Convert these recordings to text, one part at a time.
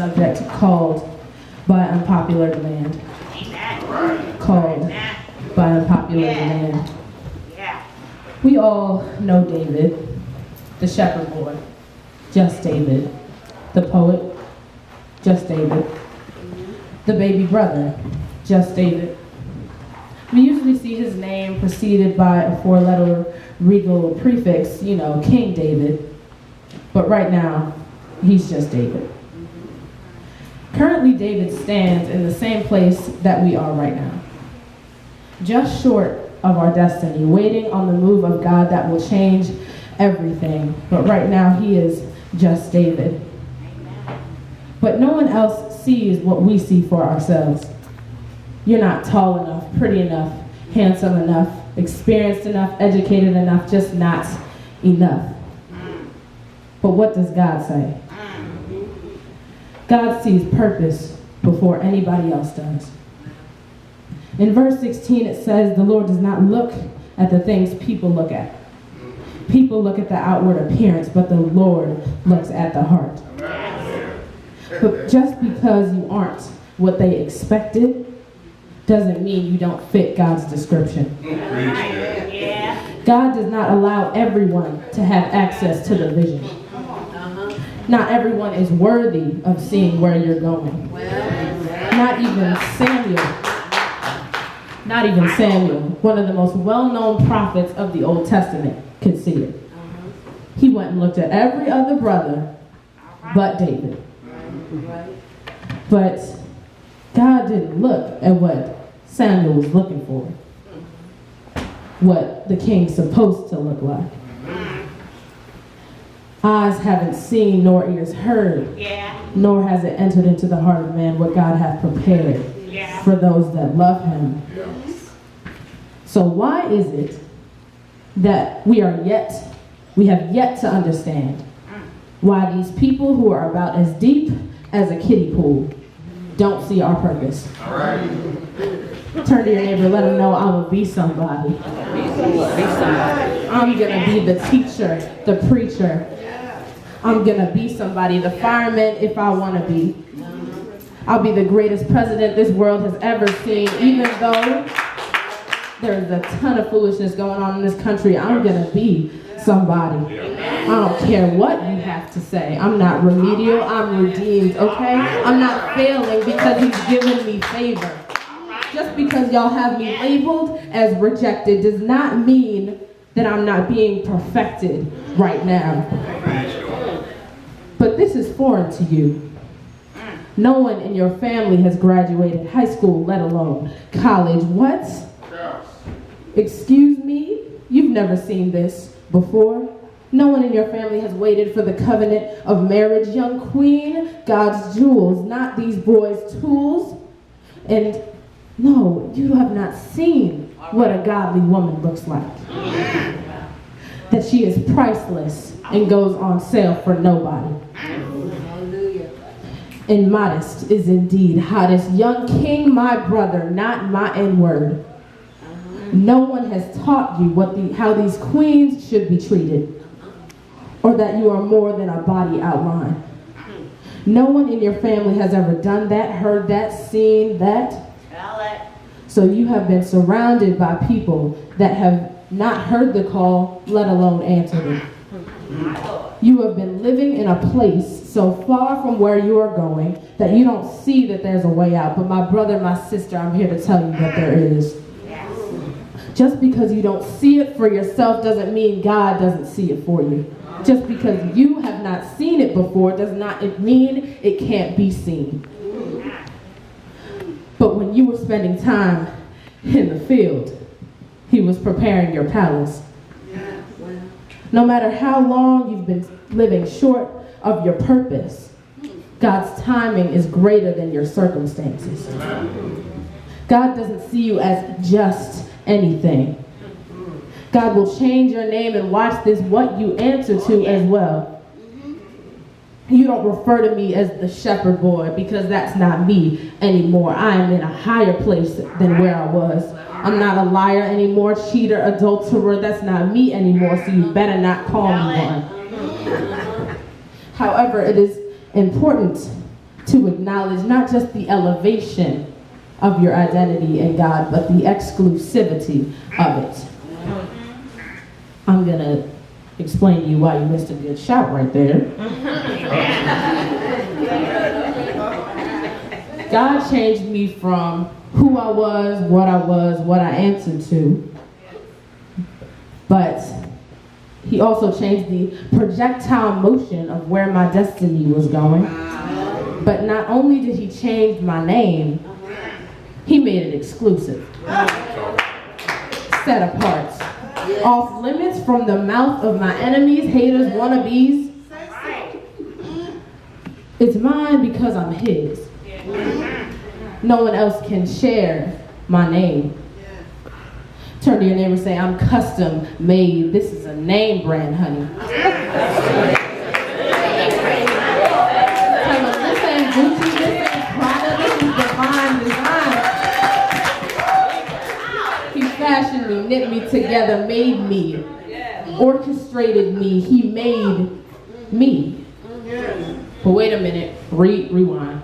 subject called by unpopular demand. Called by unpopular demand. We all know David, the shepherd boy, just David, the poet, just David, the baby brother, just David. We usually see his name preceded by a four-letter regal prefix, King David. But right now, he's just David. Currently, David stands in the same place that we are right now, just short of our destiny, waiting on the move of God that will change everything. But right now, he is just David. But no one else sees what we see for ourselves. You're not tall enough, pretty enough, handsome enough, experienced enough, educated enough, just not enough. But what does God say? God sees purpose before anybody else does. In verse 16 it says, the Lord does not look at the things people look at. People look at the outward appearance, but the Lord looks at the heart. But just because you aren't what they expected doesn't mean you don't fit God's description. God does not allow everyone to have access to the vision. Not everyone is worthy of seeing where you're going. Not even Samuel, one of the most well-known prophets of the Old Testament, could see it. He went and looked at every other brother but David. But God didn't look at what Samuel was looking for, what the king's supposed to look like. Eyes haven't seen nor ears heard, nor has it entered into the heart of man what God hath prepared for those that love him. So why is it that we have yet to understand why these people who are about as deep as a kiddie pool don't see our purpose? All right. Turn to your neighbor, let them know I will be somebody. I'm gonna be the teacher, the preacher. I'm gonna be somebody, the fireman if I wanna be. I'll be the greatest president this world has ever seen, even though there's a ton of foolishness going on in this country. I'm gonna be somebody. I don't care what you have to say. I'm not remedial, I'm redeemed, okay? I'm not failing because he's given me favor. Just because y'all have me labeled as rejected does not mean that I'm not being perfected right now. But this is foreign to you. No one in your family has graduated high school, let alone college. What? Excuse me? You've never seen this before. No one in your family has waited for the covenant of marriage. Young queen, God's jewels, not these boys' tools. And no, you have not seen what a godly woman looks like. That she is priceless and goes on sale for nobody. And modest is indeed hottest. Young king, my brother, not my N-word. No one has taught you how these queens should be treated, or that you are more than a body outline. No one in your family has ever done that, heard that, seen that. So you have been surrounded by people that have not heard the call, let alone answered it. You have been living in a place so far from where you are going that you don't see that there's a way out. But my brother, my sister, I'm here to tell you that there is. Just because you don't see it for yourself doesn't mean God doesn't see it for you. Just because you have not seen it before does not mean it can't be seen. But when you were spending time in the field, he was preparing your palace. No matter how long you've been living short of your purpose, God's timing is greater than your circumstances. God doesn't see you as just anything. God will change your name, and watch this, what you answer to as well. You don't refer to me as the shepherd boy, because that's not me anymore. I am in a higher place than where I was. I'm not a liar anymore, cheater, adulterer. That's not me anymore, so you better not call me one. However, it is important to acknowledge not just the elevation of your identity in God, but the exclusivity of it. I'm going to explain to you why you missed a good shout right there. God changed me from who I was, what I answered to, but he also changed the projectile motion of where my destiny was going. But not only did he change my name, he made it exclusive, set apart, off limits from the mouth of my enemies, haters, wannabes. It's mine because I'm his. No one else can share my name. Turn to your neighbor and say, I'm custom made. This is a name brand, honey. Tell them, this ain't Gucci, this ain't Prada, this is divine design. He fashioned me, knit me together, made me, orchestrated me. He made me. But wait a minute, rewind.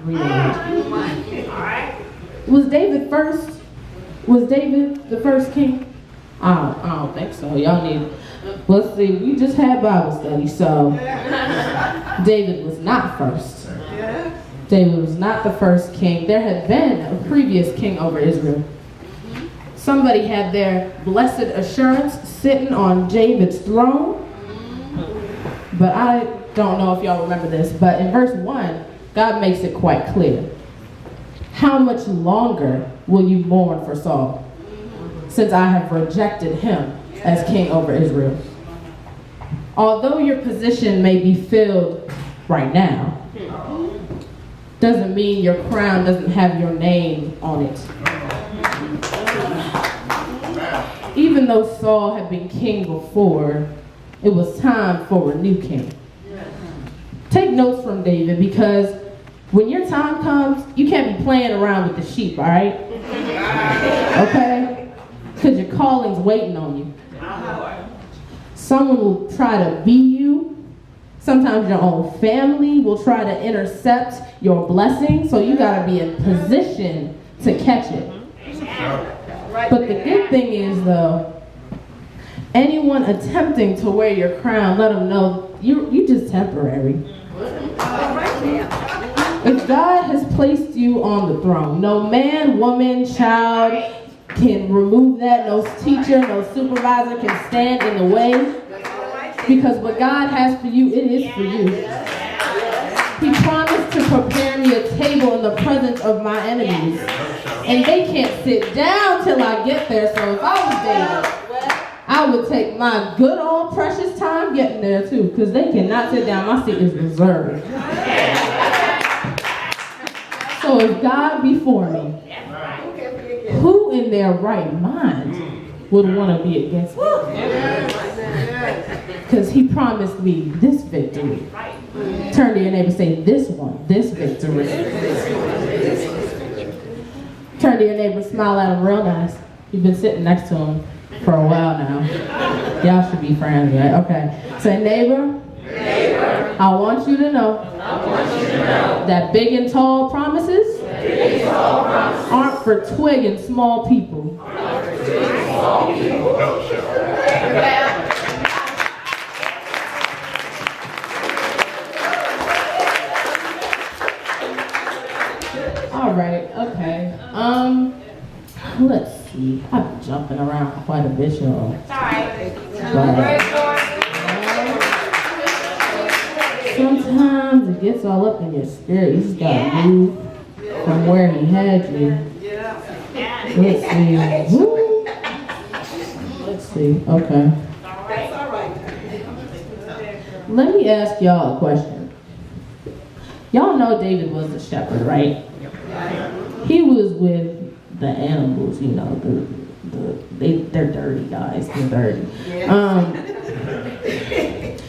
Was David first? Was David the first king? I don't think so. Y'all need, let's see, we just had Bible study, so David was not first. David was not the first king. There had been a previous king over Israel. Somebody had their blessed assurance sitting on David's throne. But I don't know if y'all remember this, but in verse 1, God makes it quite clear. How much longer will you mourn for Saul, since I have rejected him as king over Israel? Although your position may be filled right now, doesn't mean your crown doesn't have your name on it. Even though Saul had been king before, it was time for a new king. Take notes from David, because when your time comes, you can't be playing around with the sheep, all right? Okay? Because your calling's waiting on you. Someone will try to be you. Sometimes your own family will try to intercept your blessing, so you got to be in position to catch it. But the good thing is, though, anyone attempting to wear your crown, let them know you just temporary. If God has placed you on the throne, no man, woman, child can remove that. No teacher, no supervisor can stand in the way. Because what God has for you, it is for you. He promised to prepare me a table in the presence of my enemies. And they can't sit down till I get there. So if I was David, I would take my good old precious time getting there too. Because they cannot sit down. My seat is reserved. So if God be for me, who in their right mind would want to be against me? Because he promised me this victory. Turn to your neighbor and say, this one, this victory. Turn to your neighbor, smile at him real nice. You've been sitting next to him for a while now. Y'all should be friends, right? Okay. Say, neighbor, I want you to know that big and tall promises aren't for twig and small people. All right, okay. Let's see. I've been jumping around quite a bit, y'all. Sometimes it gets all up in your spirit. You just gotta move from where he had you. Let's see. Woo. Let's see. Okay. Let me ask y'all a question. Y'all know David was a shepherd, right? He was with the animals, you know, they're dirty guys. They're dirty.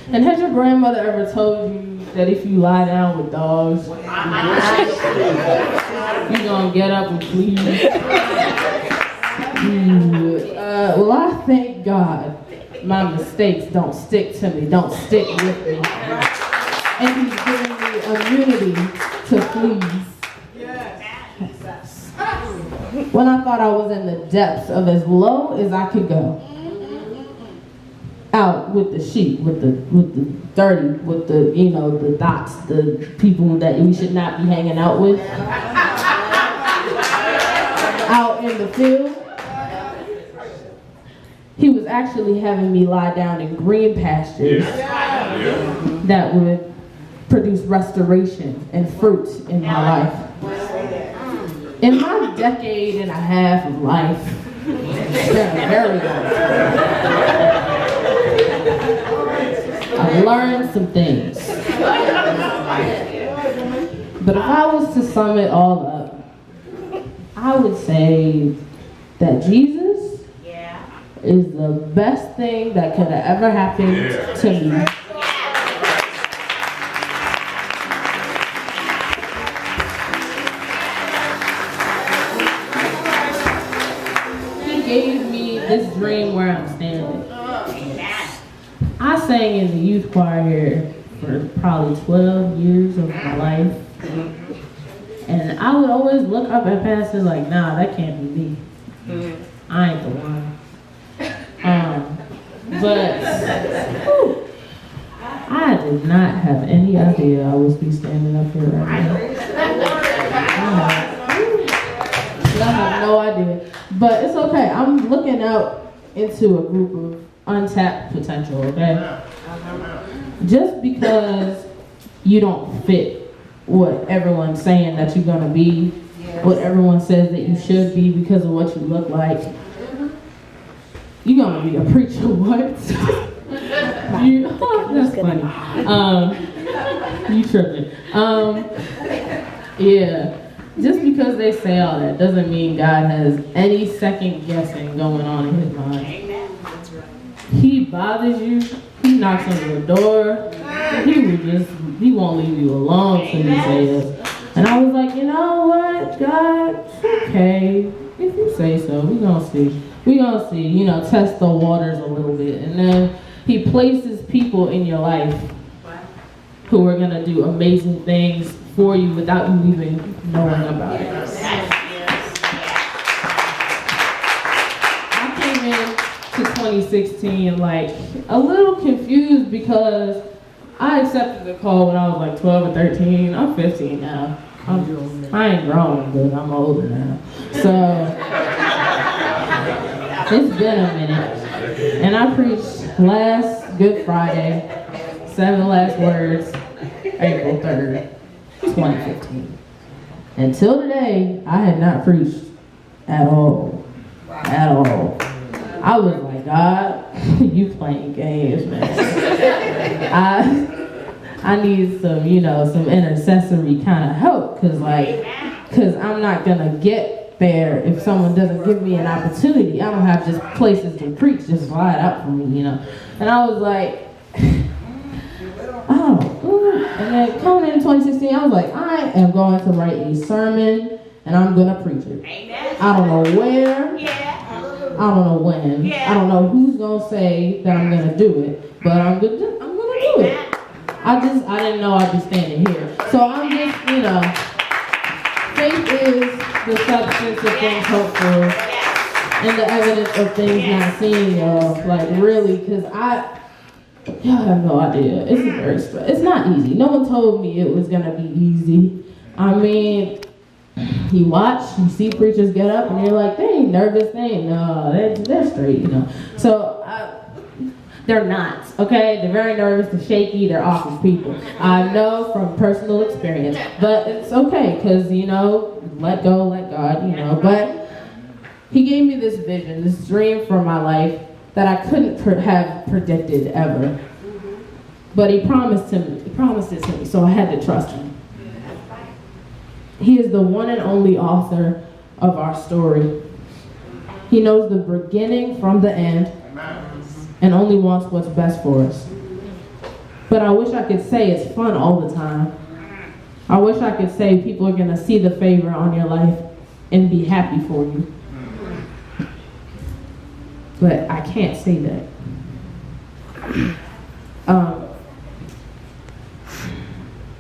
And has your grandmother ever told you that if you lie down with dogs, you're gonna get up and flee? Well, I thank God my mistakes don't stick to me, don't stick with me. And he's giving me immunity to please. When I thought I was in the depths of as low as I could go. Out with the sheep, with the dirty, with the, the dots, the people that we should not be hanging out with. Out in the field. He was actually having me lie down in green pastures that would produce restoration and fruit in my life. In my decade and a half of life, it's been a very long time. I've learned some things. But if I was to sum it all up, I would say that Jesus is the best thing that could have ever happened to me. He gave me this dream where I'm standing. I sang in the youth choir here for probably 12 years of my life. And I would always look up at pastors like, nah, that can't be me. I ain't the one. But I did not have any idea I would be standing up here right now. I have no idea. But it's okay. I'm looking out into a group of untapped potential, okay? Just because you don't fit what everyone's saying that you're gonna be, what everyone says that you should be because of what you look like, you're gonna be a preacher. What? That's funny. You tripping. Yeah. Just because they say all that doesn't mean God has any second guessing going on in his mind. He bothers you, he knocks on your door, he won't leave you alone till you say yes. And I was like, you know what, God, okay, if you say so, we gonna see, test the waters a little bit. And then he places people in your life who are gonna do amazing things for you without you even knowing about it. I came in to 2016 like a little confused because I accepted the call when I was like 12 or 13. I'm 15 now. I ain't grown, but I'm older now. So it's been a minute. And I preached last Good Friday, 7 last words, April 3rd, 2015. Until today, I had not preached at all. At all. I was like, God, you playing games, man. I need some, some intercessory kind of help, cause I'm not gonna get there if someone doesn't give me an opportunity. I don't have just places to preach just slide out for me, And I was like, oh. And then coming in 2016, I was like, I am going to write a sermon and I'm gonna preach it. I don't know where. I don't know when. I don't know who's gonna say that I'm gonna do it, but I'm gonna do it. I didn't know I'd be standing here. So I'm just, faith is the substance of things hoped for and the evidence of things not seen, y'all. Like really, because y'all have no idea. It's very stressful. It's not easy. No one told me it was gonna be easy. I mean, you watch, you see preachers get up, and you're like, they ain't nervous, they're straight, So they're not, okay? They're very nervous, they're shaky, they're awesome people. I know from personal experience, but it's okay, because, let go, let God, But he gave me this vision, this dream for my life that I couldn't have predicted ever. But he promised it to me, so I had to trust him. He is the one and only author of our story. He knows the beginning from the end and only wants what's best for us. But I wish I could say it's fun all the time. I wish I could say people are going to see the favor on your life and be happy for you. But I can't say that.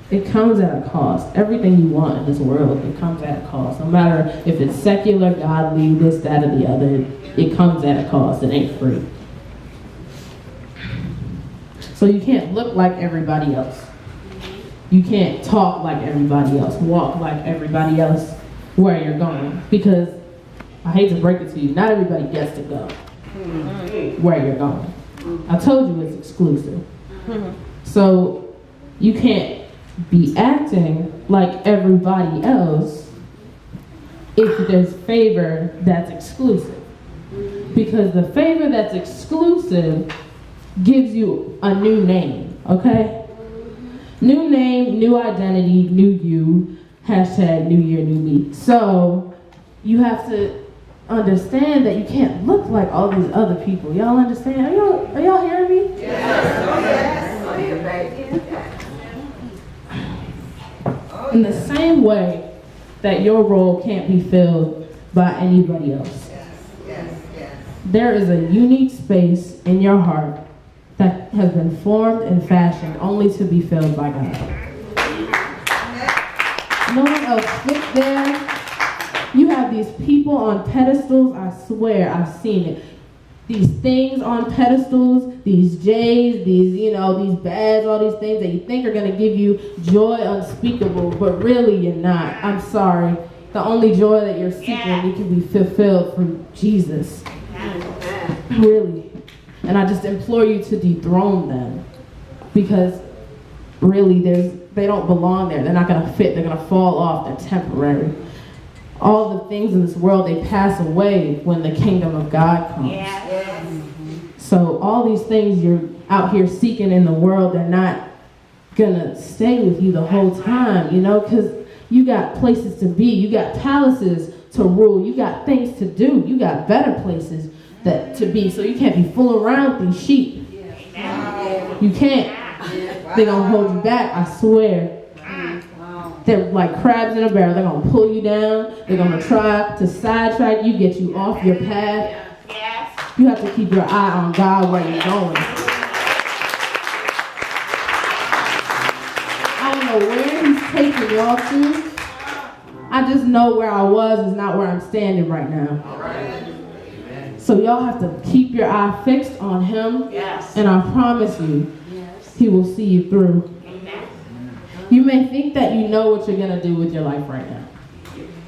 it comes at a cost. Everything you want in this world, it comes at a cost. No matter if it's secular, godly, this, that, or the other, it comes at a cost. It ain't free. So you can't look like everybody else. You can't talk like everybody else, walk like everybody else where you're going. Because, I hate to break it to you, not everybody gets to go where you're going. I told you it's exclusive. So you can't be acting like everybody else if there's favor that's exclusive. Because the favor that's exclusive gives you a new name, okay? New name, new identity, new you, hashtag new year, new me. So you have to understand that you can't look like all these other people. Y'all understand? Are y'all hearing me? Yes. In the same way that your role can't be filled by anybody else. There is a unique space in your heart that has been formed and fashioned only to be filled by God. No one else fits there. You have these people on pedestals, I swear, I've seen it. These things on pedestals, these J's, these badges, all these things that you think are going to give you joy unspeakable, but really you're not. I'm sorry. The only joy that you're seeking, you can be fulfilled through Jesus. Really. And I just implore you to dethrone them, because really they don't belong there. They're not going to fit. They're going to fall off. They're temporary. All the things in this world, they pass away when the kingdom of God comes. So all these things you're out here seeking in the world, they're not going to stay with you the whole time, because you got places to be. You got palaces to rule. You got things to do. You got better places to be. So you can't be fooling around with these sheep. You can't. They're going to hold you back, I swear. They're like crabs in a barrel. They're going to pull you down. They're going to try to sidetrack you, get you off your path. You have to keep your eye on God where you're going. I don't know where he's taking y'all to. I just know where I was is not where I'm standing right now. So y'all have to keep your eye fixed on him. And I promise you, he will see you through. You may think that you know what you're going to do with your life right now.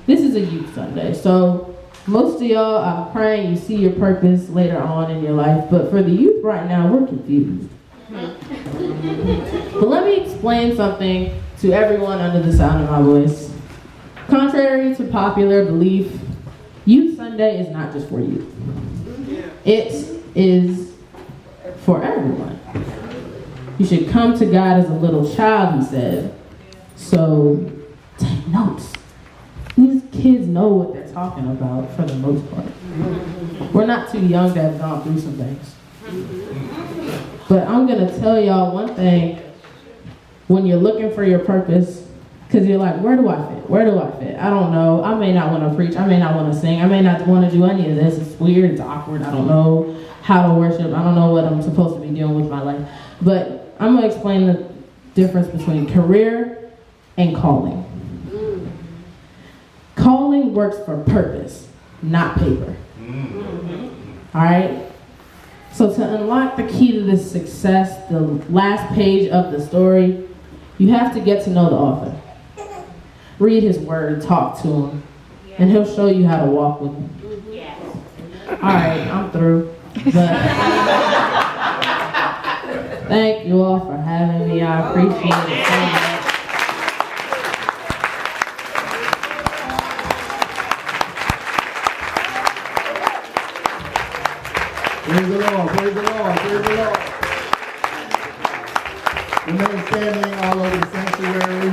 This is a youth Sunday, so most of y'all, I'm praying you see your purpose later on in your life, but for the youth right now, we're confused. But let me explain something to everyone under the sound of my voice. Contrary to popular belief, Youth Sunday is not just for youth. It is for everyone. You should come to God as a little child, he said. So take notes. These kids know what they're talking about for the most part. We're not too young to have gone through some things. But I'm going to tell y'all one thing. When you're looking for your purpose, because you're like, where do I fit? Where do I fit? I don't know. I may not want to preach. I may not want to sing. I may not want to do any of this. It's weird. It's awkward. I don't know how to worship. I don't know what I'm supposed to be doing with my life. But I'm going to explain the difference between career and calling. Calling works for purpose, not paper. All right? So to unlock the key to this success, the last page of the story, you have to get to know the author. Read his word, talk to him, and he'll show you how to walk with him. All right, I'm through. But thank you all for having me. I appreciate it so much. Praise the Lord, praise the Lord, praise the Lord. Remain standing all over the sanctuary.